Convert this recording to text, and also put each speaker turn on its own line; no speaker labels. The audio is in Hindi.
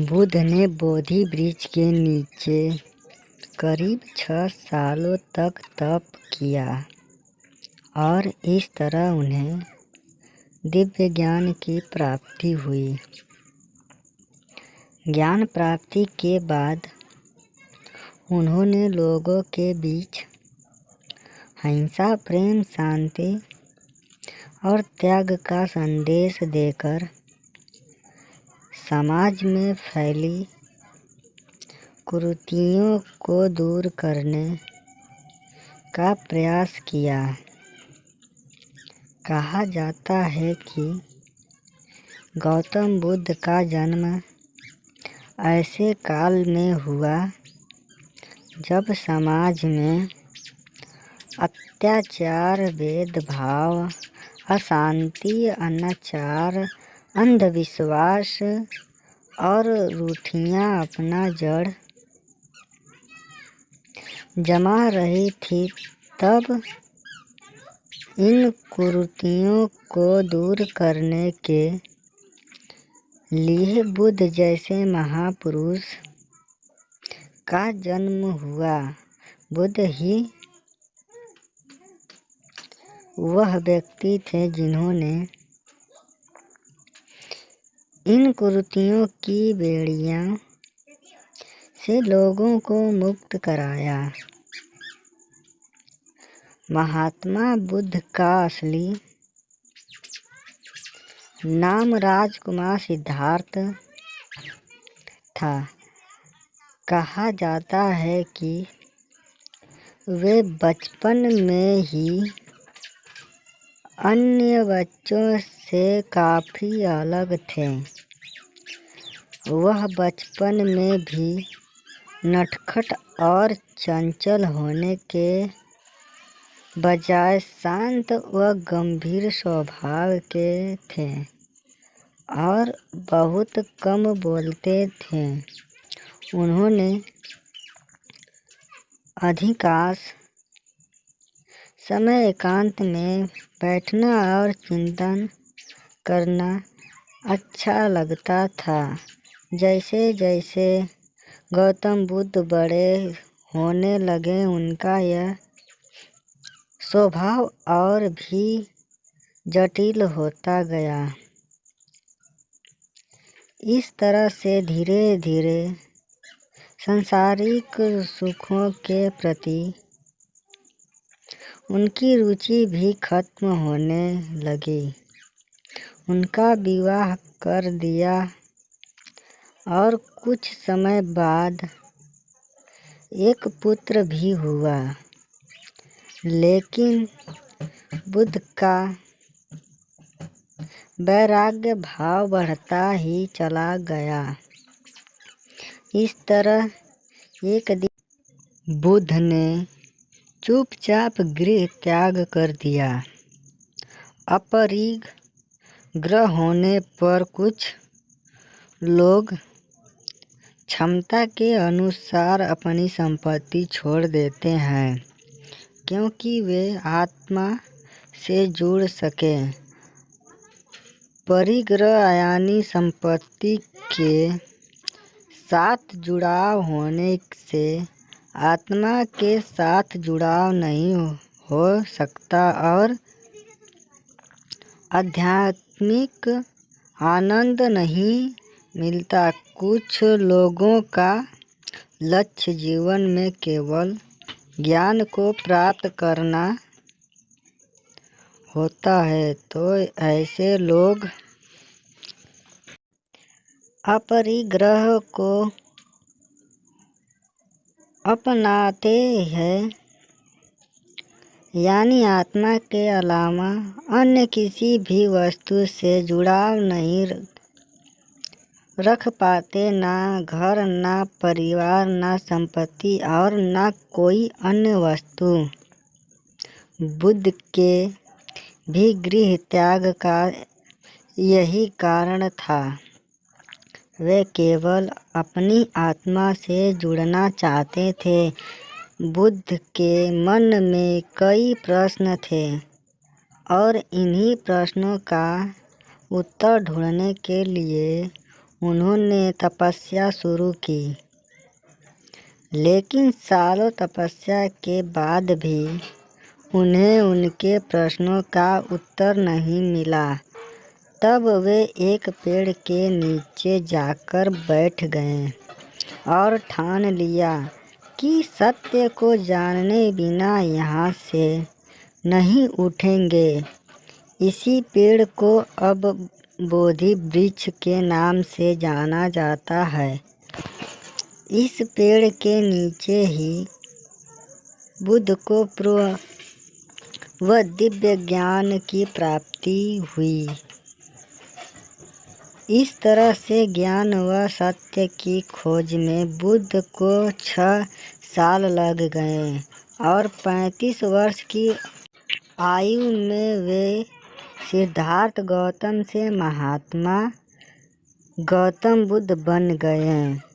बुद्ध ने बोधि वृक्ष के नीचे करीब 6 सालों तक तप किया और इस तरह उन्हें दिव्य ज्ञान की प्राप्ति हुई। ज्ञान प्राप्ति के बाद उन्होंने लोगों के बीच अहिंसा, प्रेम, शांति और त्याग का संदेश देकर समाज में फैली कुरीतियों को दूर करने का प्रयास किया। कहा जाता है कि गौतम बुद्ध का जन्म ऐसे काल में हुआ जब समाज में अत्याचार, भेदभाव, अशांति, अनाचार, अंधविश्वास और रूढ़ियाँ अपना जड़ जमा रही थी। तब इन कुरीतियों को दूर करने के लिए बुद्ध जैसे महापुरुष का जन्म हुआ। बुद्ध ही वह व्यक्ति थे जिन्होंने इन कुरीतियों की बेड़ियों से लोगों को मुक्त कराया। महात्मा बुद्ध का असली नाम राजकुमार सिद्धार्थ था। कहा जाता है कि वे बचपन में ही अन्य बच्चों से काफ़ी अलग थे। वह बचपन में भी नटखट और चंचल होने के बजाय शांत व गंभीर स्वभाव के थे और बहुत कम बोलते थे। उन्होंने अधिकांश समय एकांत में बैठना और चिंतन करना अच्छा लगता था। जैसे जैसे गौतम बुद्ध बड़े होने लगे, उनका यह स्वभाव और भी जटिल होता गया। इस तरह से धीरे धीरे सांसारिक सुखों के प्रति उनकी रुचि भी खत्म होने लगी। उनका विवाह कर दिया और कुछ समय बाद एक पुत्र भी हुआ। लेकिन बुद्ध का वैराग्य भाव बढ़ता ही चला गया। इस तरह एक दिन बुद्ध ने चुपचाप गृह त्याग कर दिया। अपरिग्रह होने पर कुछ लोग क्षमता के अनुसार अपनी संपत्ति छोड़ देते हैं क्योंकि वे आत्मा से जुड़ सके। परिग्रह यानी संपत्ति के साथ जुड़ाव होने से आत्मा के साथ जुड़ाव नहीं हो सकता और आध्यात्मिक आनंद नहीं मिलता। कुछ लोगों का लक्ष्य जीवन में केवल ज्ञान को प्राप्त करना होता है, तो ऐसे लोग अपरिग्रह को अपनाते हैं, यानी आत्मा के अलावा अन्य किसी भी वस्तु से जुड़ाव नहीं रख पाते। ना घर, ना परिवार, ना संपत्ति और ना कोई अन्य वस्तु। बुद्ध के भी गृह त्याग का यही कारण था। वे केवल अपनी आत्मा से जुड़ना चाहते थे। बुद्ध के मन में कई प्रश्न थे और इन्हीं प्रश्नों का उत्तर ढूंढने के लिए उन्होंने तपस्या शुरू की, लेकिन सालों तपस्या के बाद भी उन्हें उनके प्रश्नों का उत्तर नहीं मिला। तब वे एक पेड़ के नीचे जाकर बैठ गए और ठान लिया कि सत्य को जाने बिना यहाँ से नहीं उठेंगे। इसी पेड़ को अब बोधि वृक्ष के नाम से जाना जाता है। इस पेड़ के नीचे ही बुद्ध को पूर्ण व दिव्य ज्ञान की प्राप्ति हुई। इस तरह से ज्ञान व सत्य की खोज में बुद्ध को 6 साल लग गए और 35 वर्ष की आयु में वे सिद्धार्थ गौतम से महात्मा गौतम बुद्ध बन गए।